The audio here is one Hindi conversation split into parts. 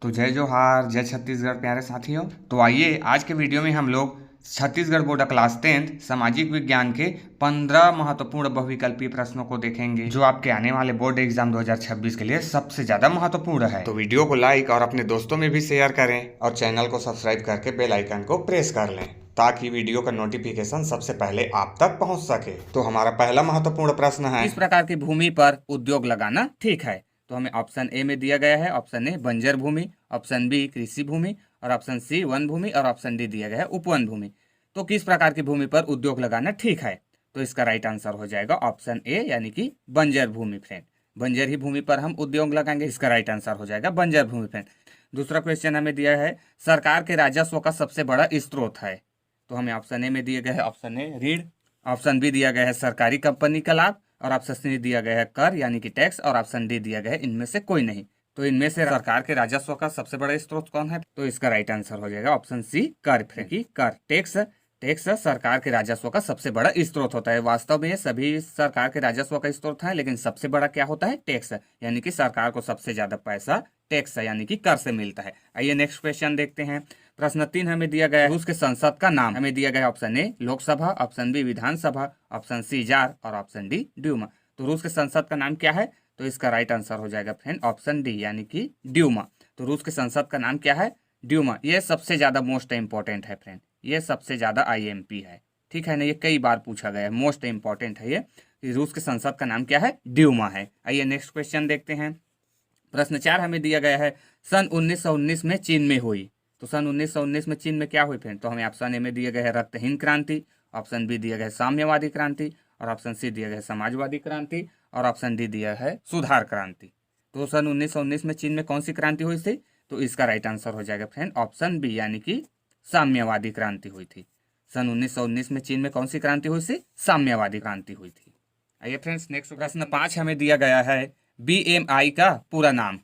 तो जय जोहार, जय छत्तीसगढ़ प्यारे साथियों। तो आइए आज के वीडियो में हम लोग छत्तीसगढ़ बोर्ड क्लास 10 सामाजिक विज्ञान के 15 महत्वपूर्ण बहुविकल्पीय प्रश्नों को देखेंगे जो आपके आने वाले बोर्ड एग्जाम 2026 के लिए सबसे ज्यादा महत्वपूर्ण है। तो वीडियो को लाइक और अपने दोस्तों में भी शेयर करें और चैनल को सब्सक्राइब करके बेल आइकन को प्रेस कर लें ताकि वीडियो का नोटिफिकेशन सबसे पहले आप तक पहुंच सके। तो हमारा पहला महत्वपूर्ण प्रश्न है, किस प्रकार की भूमि पर उद्योग लगाना ठीक है। तो हमें ऑप्शन ए में दिया गया है, ऑप्शन ए बंजर भूमि, ऑप्शन बी कृषि भूमि और ऑप्शन सी वन भूमि और ऑप्शन डी दिया गया है उपवन भूमि। तो किस प्रकार की भूमि पर उद्योग लगाना ठीक है, तो इसका राइट आंसर हो जाएगा ऑप्शन ए यानी कि बंजर भूमि फ्रेंड। बंजर ही भूमि पर हम उद्योग लगाएंगे, इसका राइट आंसर हो जाएगा बंजर भूमि फ्रेंड। दूसरा क्वेश्चन हमें दिया है सरकार के राजस्व का सबसे बड़ा स्रोत है। तो हमें ऑप्शन ए में दिया गया है ऑप्शन ए ऋण, ऑप्शन बी दिया गया है सरकारी कंपनी का लाभ और ऑप्शन सी दिया गया है कर यानी कि टैक्स और ऑप्शन डी दिया गया है इनमें से कोई नहीं। तो इनमें से सरकार के राजस्व का सबसे बड़ा स्रोत कौन है, तो इसका राइट आंसर हो जाएगा ऑप्शन सी कर। की कर टैक्स टैक्स सरकार के राजस्व का सबसे बड़ा स्रोत होता है। वास्तव में सभी सरकार के राजस्व का स्रोत है, लेकिन सबसे बड़ा क्या होता है, टैक्स, यानी कि सरकार को सबसे ज्यादा पैसा टैक्स यानी कि कर से मिलता है। आइए नेक्स्ट क्वेश्चन देखते हैं। प्रश्न 3 हमें दिया गया है रूस के संसद का नाम। हमें दिया गया है option A Lok Sabha, option B Vidhan Sabha, option C tsar और ऑप्शन डी ड्यूमा। तो रूस के संसद का नाम क्या है, तो इसका राइट आंसर हो जाएगा फ्रेंड ऑप्शन डी यानी कि ड्यूमा। तो रूस के संसद का नाम क्या है, ड्यूमा। ये सबसे ज्यादा मोस्ट इंपॉर्टेंट है फ्रेंड, ये सबसे ज्यादा आईएमपी है, ठीक है ना, ये कई बार पूछा गया है, मोस्ट इंपॉर्टेंट है ये। रूस के संसद का नाम क्या है, ड्यूमा है। आइए नेक्स्ट क्वेश्चन देखते हैं। प्रश्न 4 हमें दिया गया है सन 1919 में चीन में हुई। तो सन 1919 में चीन में क्या हुई फ्रेंड, तो हमें ऑप्शन ए में दिया गया है रक्तहीन क्रांति, ऑप्शन बी दिया गया है साम्यवादी क्रांति और ऑप्शन सी दिया गया है समाजवादी क्रांति और ऑप्शन डी दिया है सुधार क्रांति। तो सन 1919 में चीन में कौन सी क्रांति हुई थी, तो इसका राइट आंसर हो जाएगा फ्रेंड ऑप्शन बी यानी कि साम्यवादी क्रांति हुई थी। सन 1919 में चीन में कौन सी क्रांति हुई थी, साम्यवादी क्रांति हुई थी। आइए फ्रेंड्स नेक्स्ट प्रश्न 5 हमें दिया गया है बीएमआई का पूरा नाम।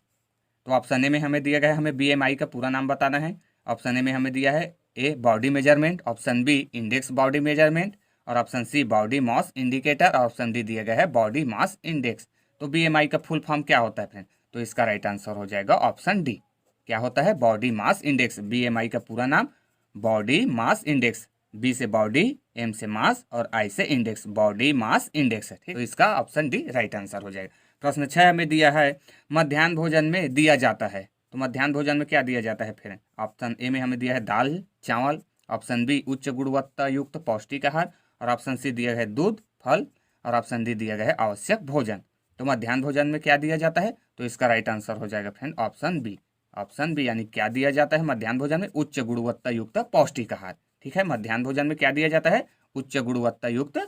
तो ऑप्शन ए में हमें दिया गया है हमें बीएमआई का पूरा नाम बताना है। ऑप्शन ए में हमें दिया है A body measurement, option B index body measurement और option C body mass indicator और ऑप्शन डी दिया गया है बॉडी मास इंडेक्स। तो बीएमआई का फुल फॉर्म क्या होता है फ्रेंड, तो इसका राइट आंसर हो जाएगा ऑप्शन डी। क्या होता है, बॉडी मास इंडेक्स। बीएमआई का पूरा नाम बॉडी मास इंडेक्स, बी से बॉडी, एम से मास और आई से इंडेक्स, बॉडी मास इंडेक्स है, ठीक। तो इसका ऑप्शन डी राइट आंसर हो जाएगा। प्रश्न 6 हमें दिया है मध्याह्न भोजन में दिया जाता है। तो मध्याह्न भोजन में क्या दिया जाता है फिर, ऑप्शन ए में हमें दिया है दाल चावल, ऑप्शन बी उच्च गुणवत्ता युक्त पौष्टिक आहार और ऑप्शन सी दिया है दूध फल और ऑप्शन डी दिया गया है आवश्यक भोजन। तो मध्याह्न भोजन में क्या दिया जाता है, तो इसका राइट आंसर हो जाएगा friend option B. Option B यानी क्या दिया जाता है मध्याह्न भोजन में, उच्च गुणवत्ता युक्त पौष्टिक आहार, ठीक है। मध्याह्न भोजन में क्या दिया जाता है, उच्च गुणवत्ता युक्त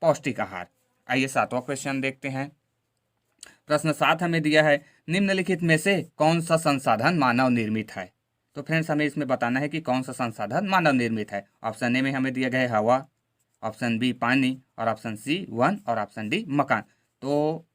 पौष्टिक आहार। आइए 7वां क्वेश्चन देखते हैं। प्रश्न 7 हमें दिया है निम्नलिखित में से कौन सा संसाधन मानव निर्मित है। तो फ्रेंड्स हमें इसमें बताना है कि कौन सा संसाधन मानव निर्मित है। ऑप्शन ए में हमें दिया गया है हवा, ऑप्शन बी पानी और ऑप्शन सी वन और ऑप्शन डी मकान। तो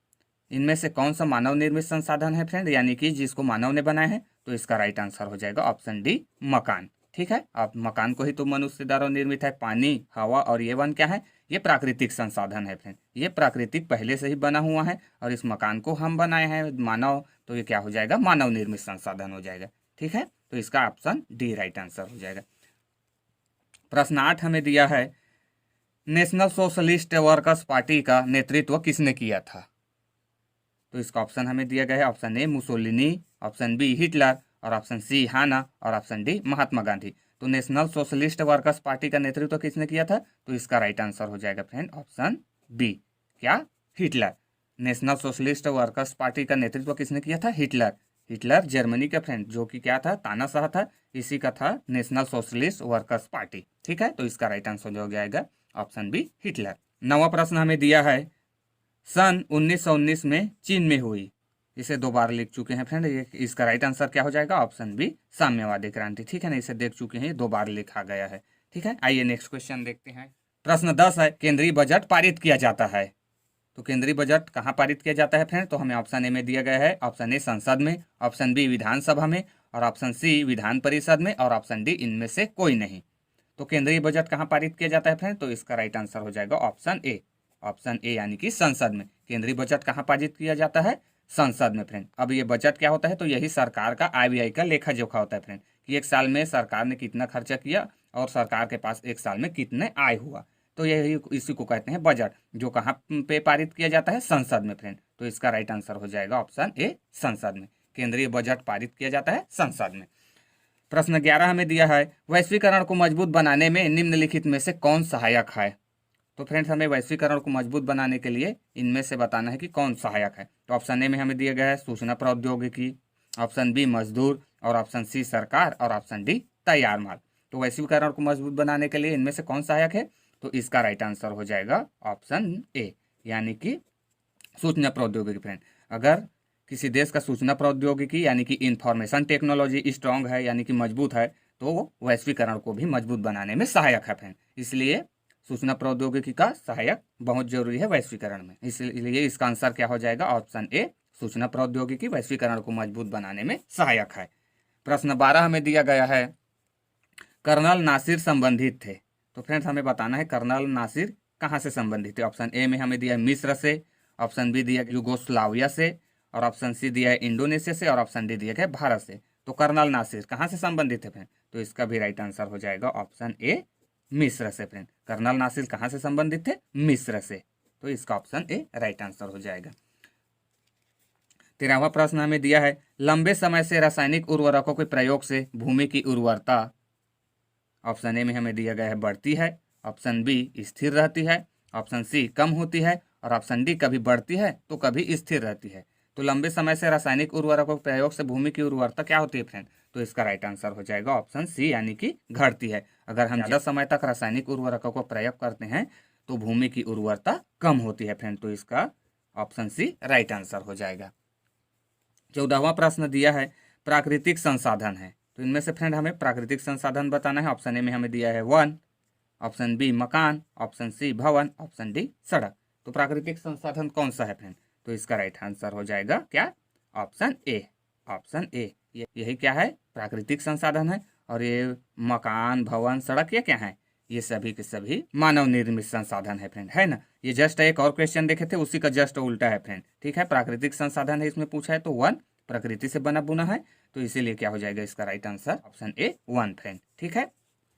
इनमें से कौन सा मानव निर्मित संसाधन है फ्रेंड, यानी कि जिसको मानव ने बनाया है, तो इसका राइट आंसर हो जाएगा ऑप्शन डी मकान, ठीक है। अब मकान को ही तो मनुष्य द्वारा निर्मित है। पानी हवा और ये वन क्या है, ये प्राकृतिक संसाधन है फ्रेंड, ये प्राकृतिक पहले से ही बना हुआ है और इस मकान को हम बनाए हैं मानव, तो ये क्या हो जाएगा, मानव निर्मित संसाधन हो जाएगा, ठीक है। तो इसका ऑप्शन डी राइट आंसर हो जाएगा। प्रश्न 8 हमें दिया है नेशनल सोशलिस्ट वर्कर्स पार्टी का नेतृत्व किसने किया था। तो इसका ऑप्शन हमें दिया गया है option A Mussolini, option B Hitler और ऑप्शन सी हाना और ऑप्शन डी महात्मा गांधी। तो नेशनल सोशलिस्ट वर्कर्स पार्टी का नेतृत्व किसने किया था, तो इसका राइट आंसर हो जाएगा फ्रेंड ऑप्शन बी, क्या, Hitler. National socialist workers party का नेतृत्व किसने किया था, हिटलर। हिटलर जर्मनी का फ्रेंड जो कि क्या था, तानाशाह था, इसी का था नेशनल सोशलिस्ट वर्कर्स पार्टी, ठीक है। तो इसका राइट आंसर हो जाएगा ऑप्शन बी हिटलर। 9वां प्रश्न हमें दिया है सन 1919 में चीन में हुई। इसे 2 बार लिख चुके हैं फ्रेंड, ये इसका राइट आंसर क्या हो जाएगा, ऑप्शन बी साम्यवादी क्रांति, ठीक है ना, इसे देख चुके हैं, 2 बार लिखा गया है, ठीक है। आइए नेक्स्ट क्वेश्चन देखते हैं। प्रश्न 10 है केंद्रीय बजट पारित किया जाता है। तो केंद्रीय बजट कहाँ पारित किया जाता है फ्रेंड, तो हमें ऑप्शन ए में दिया गया है ऑप्शन ए संसद में, ऑप्शन बी विधानसभा में और ऑप्शन सी विधान परिषद में और ऑप्शन डी इनमें से कोई नहीं। तो केंद्रीय बजट कहाँ पारित किया जाता है फ्रेंड, तो इसका राइट आंसर हो जाएगा ऑप्शन ए। ऑप्शन ए यानी कि संसद में। केंद्रीय बजट कहाँ पारित किया जाता है, संसद में फ्रेंड। अब ये बजट क्या होता है, तो यही सरकार का आय व्यय का लेखा जोखा होता है फ्रेंड, कि एक साल में सरकार ने कितना खर्चा किया और सरकार के पास एक साल में कितने आय हुआ। तो यही इसी को कहते हैं बजट, जो कहाँ पे पारित किया जाता है, संसद में फ्रेंड। तो इसका राइट आंसर हो जाएगा ऑप्शन ए, संसद में। केंद्रीय बजट पारित किया जाता है संसद में। प्रश्न 11 हमें दिया है, वैश्वीकरण को मजबूत बनाने में निम्नलिखित में से कौन सहायक है। तो फ्रेंड्स हमें वैश्वीकरण को मजबूत बनाने के लिए इनमें से बताना है कि कौन सहायक है। तो ऑप्शन ए में हमें दिया गया है सूचना प्रौद्योगिकी, ऑप्शन बी मजदूर, और ऑप्शन सी सरकार, और ऑप्शन डी तैयार माल। तो वैश्वीकरण को मजबूत बनाने के लिए इनमें से कौन सहायक है, तो इसका राइट आंसर हो जाएगा ऑप्शन ए, यानी कि सूचना प्रौद्योगिकी फ्रेंड। अगर किसी देश का सूचना प्रौद्योगिकी यानी कि इंफॉर्मेशन टेक्नोलॉजी स्ट्रांग है, यानी कि मजबूत है, तो वैश्वीकरण को भी मजबूत बनाने में सहायक है फ्रेंड। इसलिए सूचना प्रौद्योगिकी का सहायक बहुत जरूरी है वैश्वीकरण में। इसलिए इसका आंसर क्या हो जाएगा, ऑप्शन ए, सूचना प्रौद्योगिकी वैश्वीकरण को मजबूत बनाने में सहायक है। प्रश्न 12 हमें दिया गया है, कर्नल नासिर संबंधित थे। तो फ्रेंड्स हमें बताना है कर्नल नासिर कहाँ से संबंधित है। ऑप्शन ए में हमें दिया है मिस्र से, ऑप्शन बी दिया युगोस्लाविया से, और ऑप्शन सी दिया है इंडोनेशिया से, और ऑप्शन डी दिया गया भारत से। तो कर्नल नासिर कहाँ से संबंधित है फ्रेंड, तो इसका भी राइट आंसर हो जाएगा ऑप्शन ए, मिस्र से फ्रेंड। कर्नल नासिर कहाँ से संबंधित थे, मिस्र से। तो इसका ऑप्शन ए राइट आंसर हो जाएगा। 13वां प्रश्न हमें दिया है, लंबे समय से रासायनिक उर्वरकों के प्रयोग से भूमि की उर्वरता। ऑप्शन ए में हमें दिया गया है बढ़ती है, ऑप्शन बी स्थिर रहती है, ऑप्शन सी कम होती है, और ऑप्शन डी कभी बढ़ती है तो कभी स्थिर रहती है। तो लंबे समय से रासायनिक उर्वरकों के प्रयोग से भूमि की उर्वरता क्या होती है फ्रेंड, तो इसका राइट आंसर हो जाएगा ऑप्शन सी, यानी कि घटती है। अगर हम ज़्यादा समय तक रासायनिक उर्वरकों को प्रयोग करते हैं तो भूमि की उर्वरता कम होती है फ्रेंड। तो इसका ऑप्शन सी राइट आंसर हो जाएगा। 14वां प्रश्न दिया है, प्राकृतिक संसाधन है। तो इनमें से फ्रेंड हमें प्राकृतिक संसाधन बताना है। ऑप्शन ए में हमें दिया है वन, ऑप्शन बी मकान, ऑप्शन सी भवन, ऑप्शन डी सड़क। तो प्राकृतिक संसाधन कौन सा है फ्रेंड, तो इसका राइट आंसर हो जाएगा क्या, ऑप्शन ए, ऑप्शन ए। यही क्या है, प्राकृतिक संसाधन है। और ये मकान, भवन, सड़क ये क्या है, ये सभी के सभी मानव निर्मित संसाधन है फ्रेंड, है ना। ये जस्ट एक और क्वेश्चन देखे थे, उसी का जस्ट उल्टा है फ्रेंड, ठीक है। प्राकृतिक संसाधन है इसमें पूछा है, तो वन प्रकृति से बना बुना है, तो इसीलिए क्या हो जाएगा इसका right answer option A, one friend, ठीक है।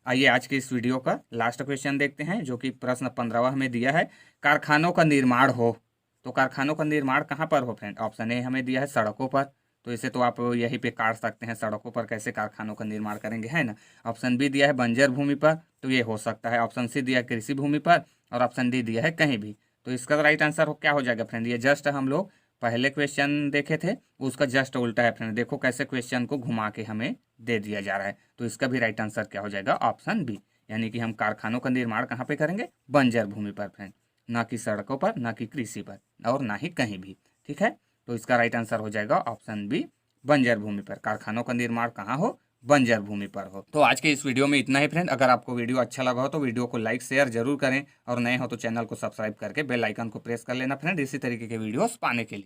आइए आज के इस वीडियो का लास्ट क्वेश्चन देखते हैं, जो कि प्रश्न 15वां हमें दिया है, कारखानों का निर्माण हो। तो कारखानों का निर्माण कहाँ पर हो फ्रेंड, ऑप्शन ए हमें दिया है सड़कों पर। तो इसे तो आप यहीं पे काट सकते हैं, सड़कों पर कैसे कारखानों का निर्माण करेंगे, है ना। ऑप्शन बी दिया है बंजर भूमि पर, तो ये हो सकता है। ऑप्शन सी दिया है कृषि भूमि पर, और ऑप्शन डी दिया है कहीं भी। तो इसका राइट आंसर क्या हो जाएगा फ्रेंड, ये जस्ट हम लोग पहले क्वेश्चन देखे थे उसका जस्ट उल्टा है फ्रेंड। देखो कैसे क्वेश्चन को घुमा के हमें दे दिया जा रहा है। तो इसका भी राइट आंसर क्या हो जाएगा, ऑप्शन बी, यानी कि हम कारखानों का निर्माण कहाँ पे करेंगे, बंजर भूमि पर फ्रेंड, ना कि सड़कों पर, ना कि कृषि पर, और ना ही कहीं भी, ठीक है। तो इसका राइट आंसर हो जाएगा ऑप्शन बी, बंजर भूमि पर। कारखानों का निर्माण कहाँ हो, बंजर भूमि पर हो। तो आज के इस वीडियो में इतना ही फ्रेंड। अगर आपको वीडियो अच्छा लगा हो तो वीडियो को लाइक शेयर जरूर करें, और नए हो तो चैनल को सब्सक्राइब करके बेल आइकन को प्रेस कर लेना फ्रेंड, इसी तरीके के वीडियोस पाने के लिए।